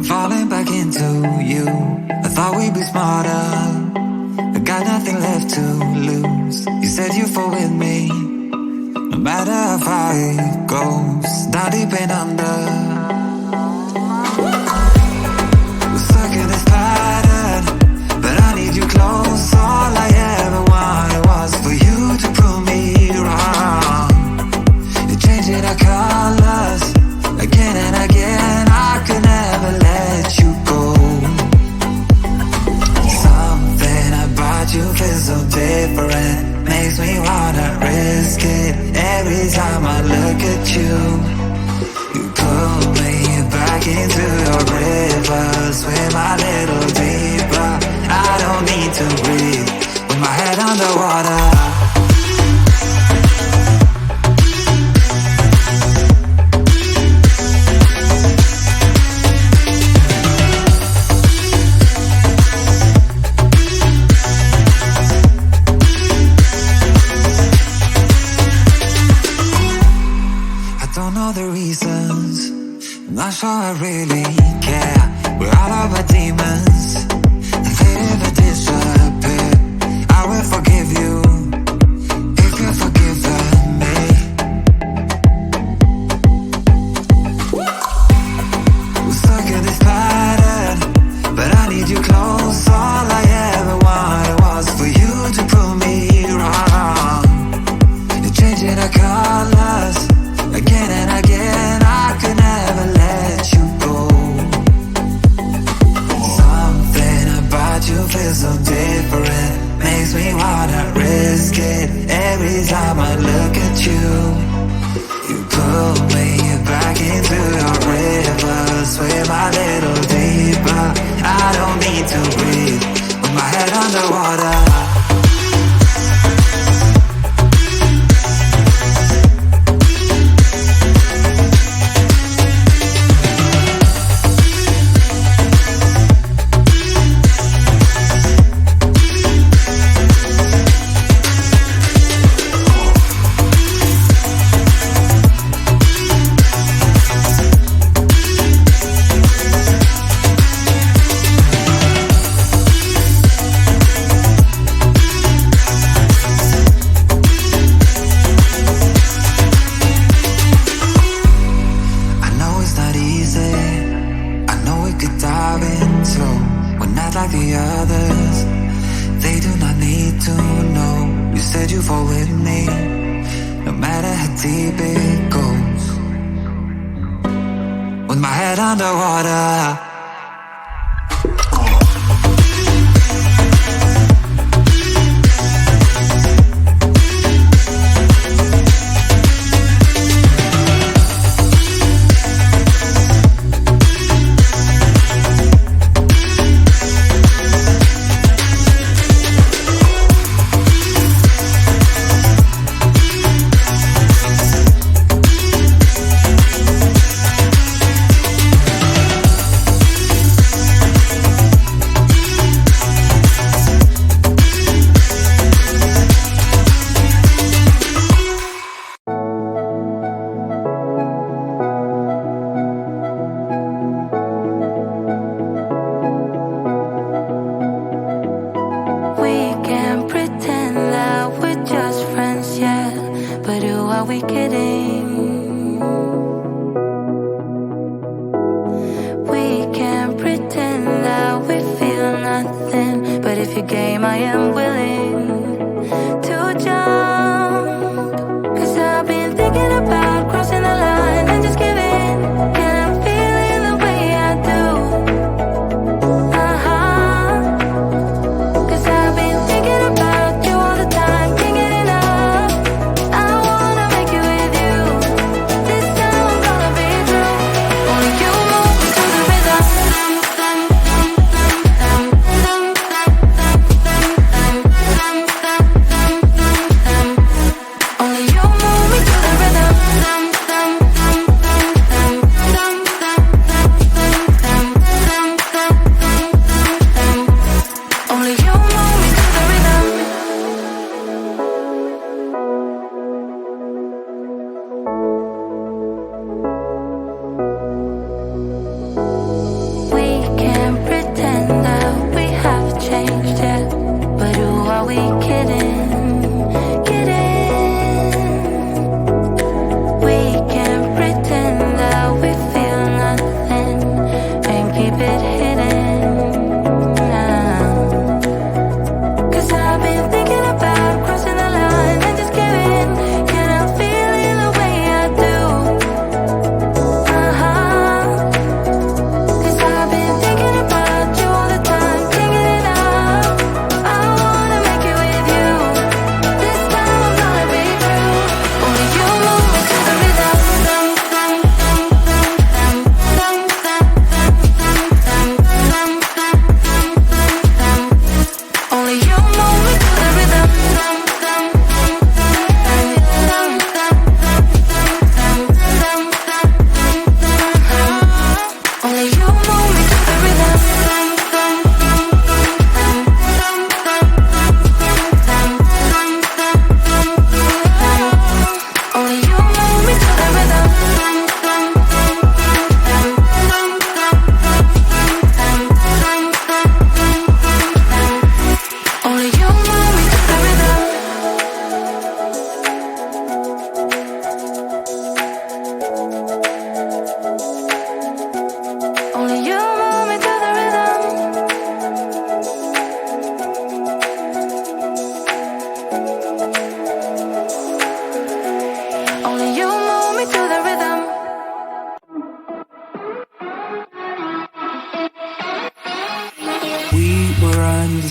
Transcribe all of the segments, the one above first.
falling back into you. I thought we'd be smarter, I got nothing left to lose. You said you fall with me, no matter how far it goes. Down deep and under, we're stuck in this pattern, but I need you close. All I ever wanted was for you to prove me wrong. You're changing our colors again and again. I could never let you go. Something about you feels so different, makes me wanna risk it. Every time I look at you, you pull me back into your river. Swim a little deeper, I don't need to breathe with my head underwater. I'm not sure I really care. We're all of our demons, and they never disappear. I will forgive you if you're forgiven me. We're stuck in this pattern, but I need you close. All I ever wanted was for you to prove me wrong. You're changing our colors again and again. I could never let you go. Something about you feels so different, makes me wanna risk it. Every time I look at you, you pull me back into your river. Swim a little deeper, I don't need to breathe with my head underwater. Underwater.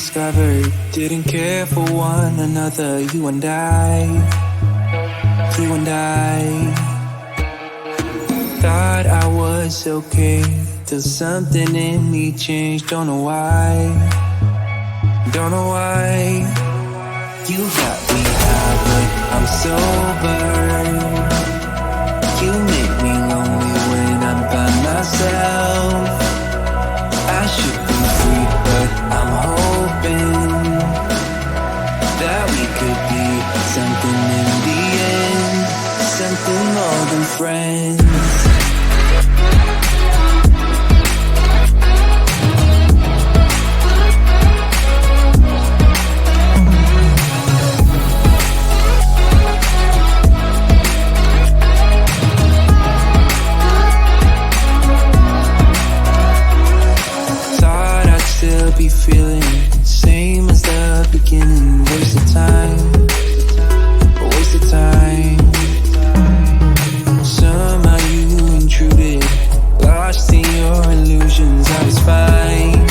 undiscovered, didn't care for one another. You and I thought I was okay till something in me changed. Don't know why. You got me high, but I'm sober. You make me lonely when I'm by myself. I should be free, but I'm hoping that we could be something in the end, something more than friends. Still be feeling same as the beginning. Waste of time. Somehow you intruded, lost in your illusions. I was fine.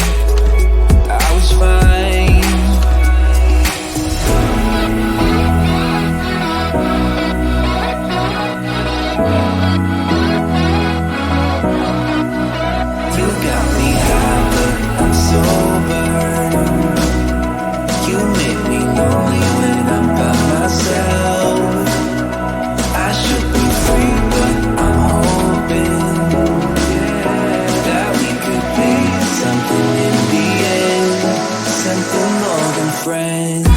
You got me high, but I'm sober. You make me lonely when I'm by myself. I should be free, but I'm hoping that we could be something in the end, something more than friends.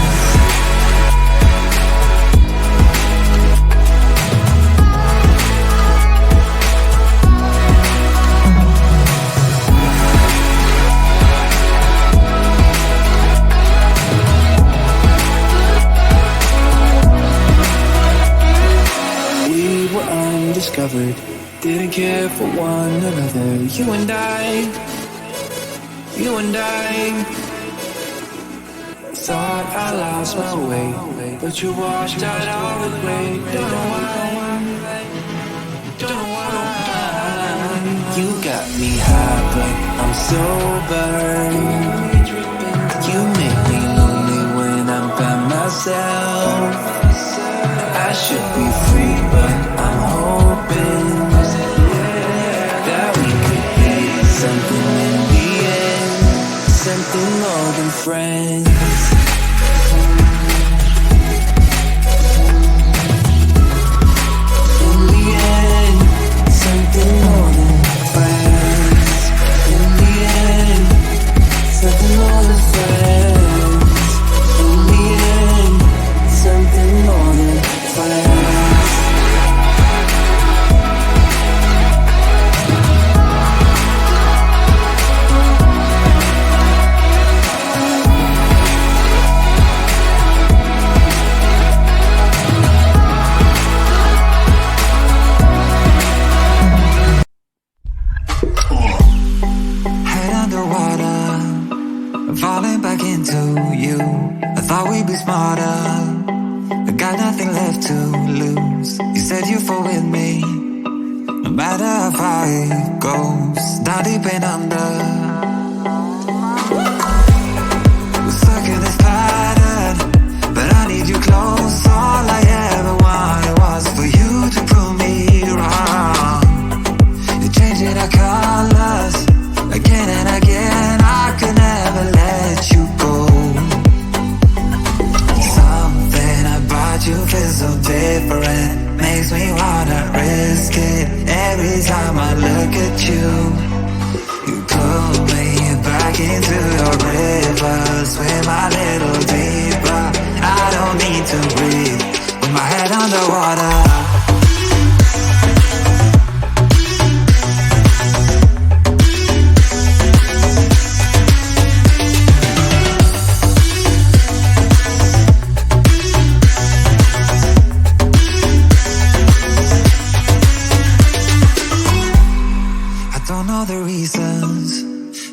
Undiscovered, didn't care for one another. You and I thought I lost my way, but you washed out all the gray. Don't know why. You got me high, but I'm sober. You make me lonely when I'm by myself. I should be free, but I'm hoping that we could be something in the end, something more than friends. In the end, something more than friends. In the end, something more than friends. In the end, something more than friends. Falling back into you. I thought we'd be smarter. I got nothing left to lose. You said you fall with me, no matter how far it goes. Down deep and under, we're stuck in this pattern, but I need you close. All I ever wanted was for you to prove me wrong. You're changing our colors again and again. I could never let you go. Something about you feels so different, makes me wanna risk it. Every time I look at you, you pull me back into your river. Swim a little deeper, I don't need to breathe with my head underwater.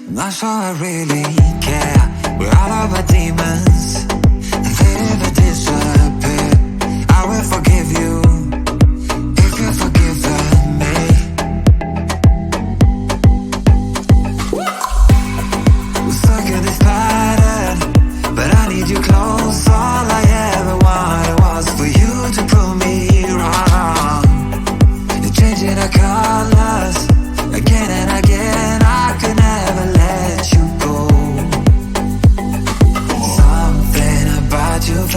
I'm not sure I really care. We're all about demons, and they never disappear. I will forgive you if you've forgiven me. We're stuck in this pattern,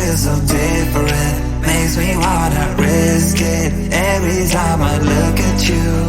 feels so different. Makes me wanna risk it every time I look at you.